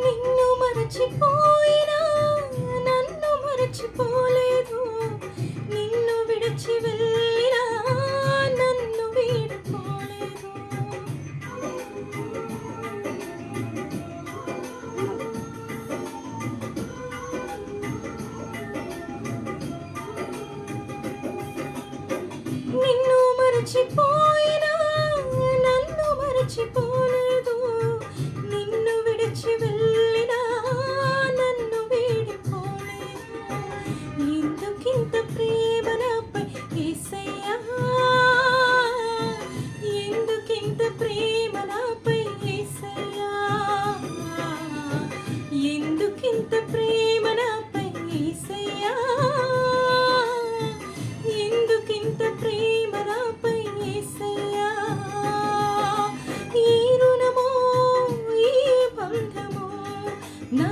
నిన్ను మరచిపోయినా నన్ను మరచిపోలేదు. నిన్ను విడిచి వెళ్ళినా నన్ను వీడుకోలేదు. నిన్ను మరచిపోయినా నన్ను మరచిపోలేదు. నిన్ను విడిచి వెళ్ళినా నన్ను వీడిపోలేదు. ఎందుకింత ప్రేమ నాపై యేసయ్యా, ఎందుకింత ప్రేమ నాపై యేసయ్యా, ఎందుకింత ప్రేమ నాపై యేసయ్యా, ఎందుకింత ప్రేమ నాపై యేసయ్యా. ఈ రుణమో ఈ బంధమో నా